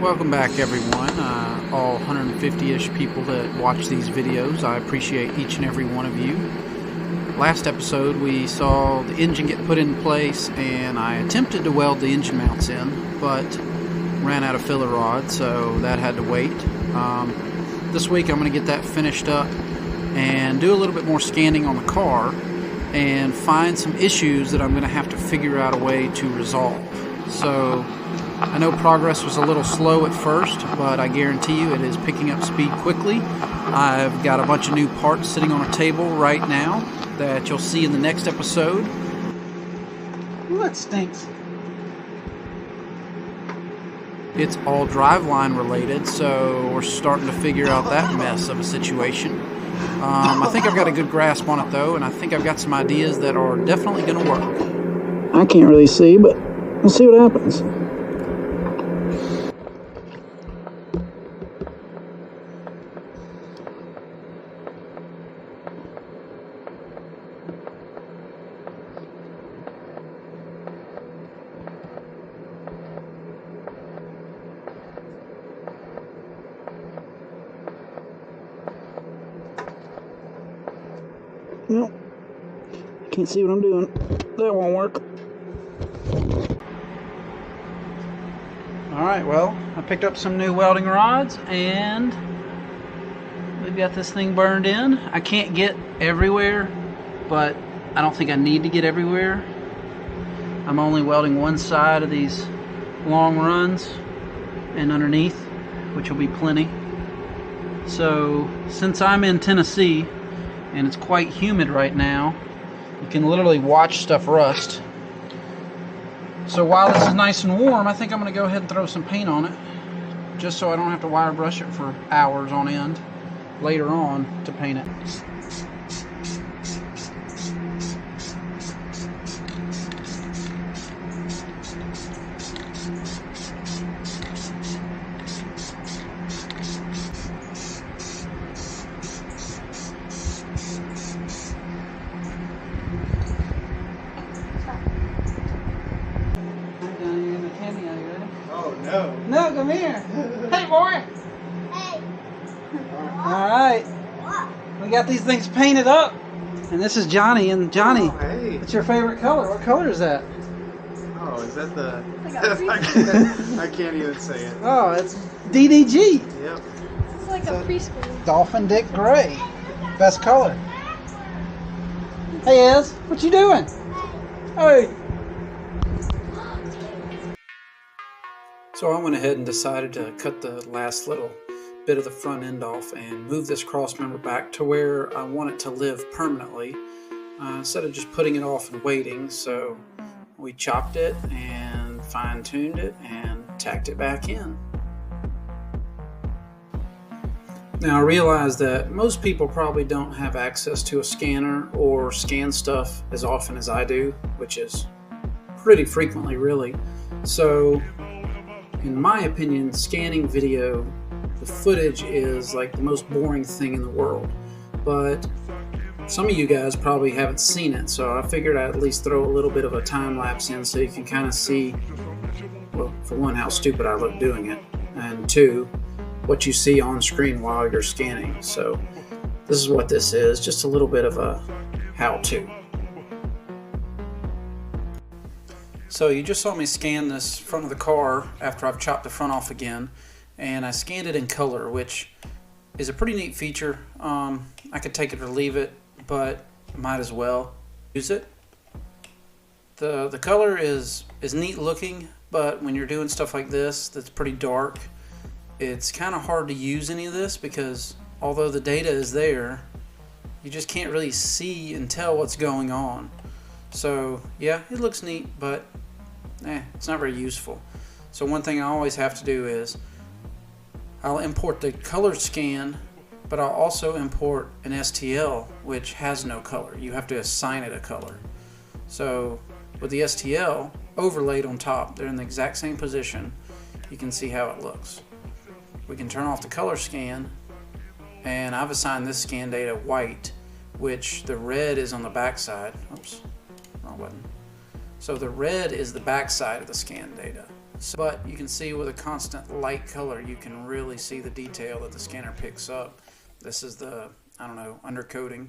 Welcome back, everyone, all 150-ish people that watch these videos. I appreciate each and every one of you. Last episode we saw the engine get put in place, and I attempted to weld the engine mounts in, but ran out of filler rod, so that had to wait. This week I'm going to get that finished up and do a little bit more scanning on the car and find some issues that I'm going to have to figure out a way to resolve. So I know progress was a little slow at first, but I guarantee you it is picking up speed quickly. I've got a bunch of new parts sitting on a table right now that you'll see in the next episode. Ooh, that stinks. It's all driveline related, so we're starting to figure out that mess of a situation. I think I've got a good grasp on it though, and I think I've got some ideas that are definitely going to work. I can't really see, but we'll see what happens. Well, can't see what I'm doing. That won't work. Alright, well, I picked up some new welding rods and we've got this thing burned in. I can't get everywhere, but I don't think I need to get everywhere. I'm only welding one side of these long runs and underneath, which will be plenty. So, since I'm in Tennessee and it's quite humid right now, you can literally watch stuff rust. So while this is nice and warm, I think I'm going to go ahead and throw some paint on it, just so I don't have to wire brush it for hours on end later on to paint it. Oh, no. No, come here. Hey, boy. Hey. Alright. We got these things painted up. And this is Johnny. And Johnny, Oh, hey. what's your favorite color? What color is that? Oh, is that the... Like I can't even say it. Oh, it's DDG. Yep. It's like a preschool. Dolphin Dick Gray. Best color. Hey, Ez. What you doing? Hey. So I went ahead and decided to cut the last little bit of the front end off and move this cross member back to where I want it to live permanently, instead of just putting it off and waiting. So we chopped it and fine-tuned it and tacked it back in. Now I realize that most people probably don't have access to a scanner or scan stuff as often as I do, which is pretty frequently really. So in my opinion, scanning video, the footage is like the most boring thing in the world. But some of you guys probably haven't seen it, so I figured I'd at least throw a little bit of a time lapse in so you can kind of see, well, for one, how stupid I look doing it, and two, what you see on screen while you're scanning. So this is what this is, just a little bit of a how-to. So you just saw me scan this front of the car after I've chopped the front off again, and I scanned it in color, which is a pretty neat feature. I could take it or leave it, but might as well use it. The color is neat looking, but when you're doing stuff like this that's pretty dark, it's kind of hard to use any of this because although the data is there, you just can't really see and tell what's going on. So yeah, it looks neat, but it's not very useful. So one thing I always have to do is I'll import the color scan, but I'll also import an STL which has no color. You have to assign it a color. So with the STL overlaid on top, they're in the exact same position. You can see how it looks. We can turn off the color scan, and I've assigned this scan data white, which the red is on the back side. Oops, wrong button. So the red is the back side of the scan data. But you can see with a constant light color, you can really see the detail that the scanner picks up. This is the, I don't know, undercoating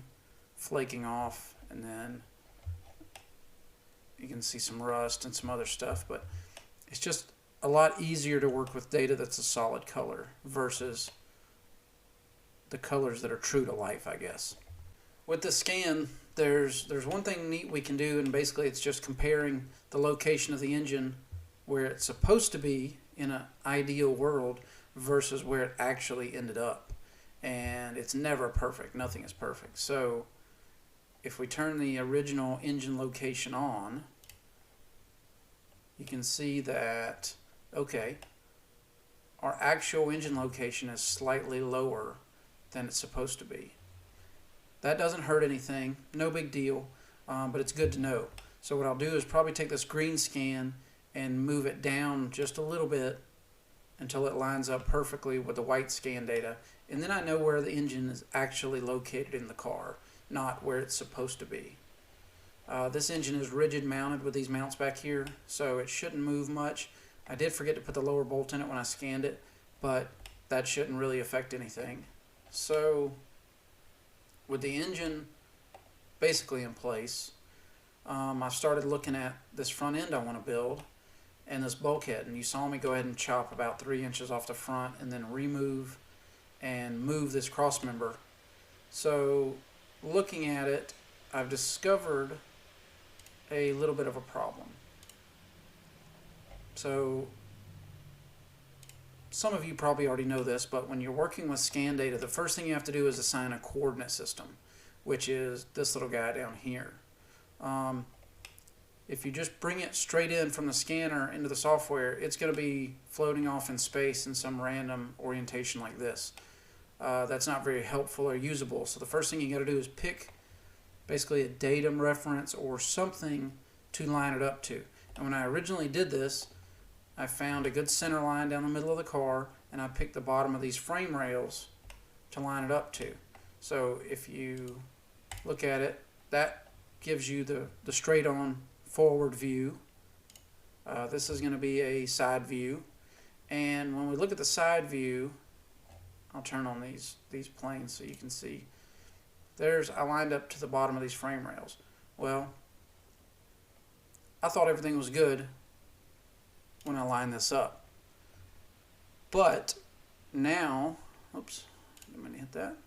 flaking off, and then you can see some rust and some other stuff, but it's just a lot easier to work with data that's a solid color versus the colors that are true to life, I guess. With the scan, there's one thing neat we can do, and basically it's just comparing the location of the engine where it's supposed to be in an ideal world versus where it actually ended up. And it's never perfect. Nothing is perfect. So if we turn the original engine location on, you can see that, okay, our actual engine location is slightly lower than it's supposed to be. That doesn't hurt anything, no big deal, but it's good to know. So what I'll do is probably take this green scan and move it down just a little bit until it lines up perfectly with the white scan data, and then I know where the engine is actually located in the car, not where it's supposed to be. This engine is rigid mounted with these mounts back here, so it shouldn't move much. I did forget to put the lower bolt in it when I scanned it, but that shouldn't really affect anything. So with the engine basically in place, I started looking at this front end I want to build and this bulkhead, and you saw me go ahead and chop about 3 inches off the front and then remove and move this cross member. So looking at it, I've discovered a little bit of a problem. So some of you probably already know this, but when you're working with scan data, the first thing you have to do is assign a coordinate system, which is this little guy down here. If you just bring it straight in from the scanner into the software, it's going to be floating off in space in some random orientation like this. That's not very helpful or usable. So the first thing you got to do is pick basically a datum reference or something to line it up to. And when I originally did this, I found a good center line down the middle of the car, and I picked the bottom of these frame rails to line it up to. So if you look at it, that gives you the straight on forward view. This is going to be a side view, and when we look at the side view, I'll turn on these planes so you can see. I lined up to the bottom of these frame rails. Well, I thought everything was good when I lined this up, but now, oops, didn't mean to hit that.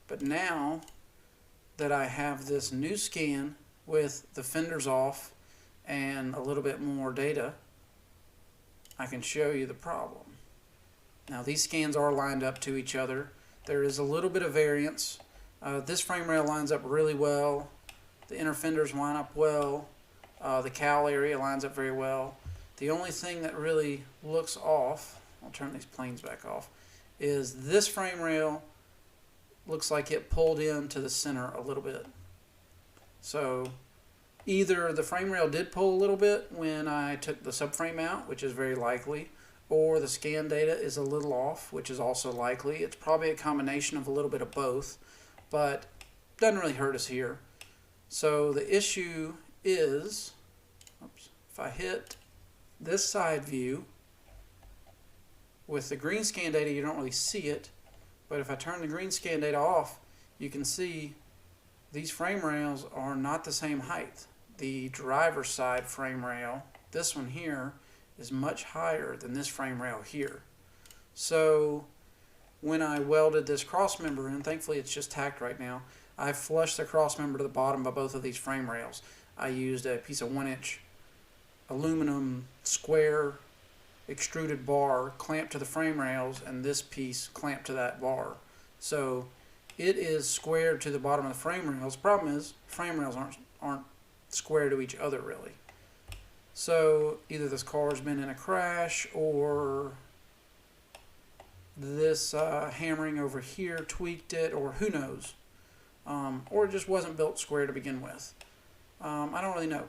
But now that I have this new scan with the fenders off and a little bit more data, I can show you the problem. Now these scans are lined up to each other. There is a little bit of variance. This frame rail lines up really well. The inner fenders line up well. The cowl area lines up very well. The only thing that really looks off, I'll turn these planes back off, is this frame rail looks like it pulled into the center a little bit. So either the frame rail did pull a little bit when I took the subframe out, which is very likely, or the scan data is a little off, which is also likely. It's probably a combination of a little bit of both, but doesn't really hurt us here. So the issue is, oops, if I hit this side view, with the green scan data you don't really see it, but if I turn the green scan data off, you can see these frame rails are not the same height. The driver's side frame rail, this one here, is much higher than this frame rail here. So when I welded this cross member in, thankfully it's just tacked right now, I flushed the cross member to the bottom of both of these frame rails. I used a piece of 1-inch aluminum square extruded bar clamped to the frame rails, and this piece clamped to that bar. So it is squared to the bottom of the frame rails. The problem is frame rails aren't square to each other really. So either this car's been in a crash, or this hammering over here tweaked it, or who knows, or it just wasn't built square to begin with. I don't really know.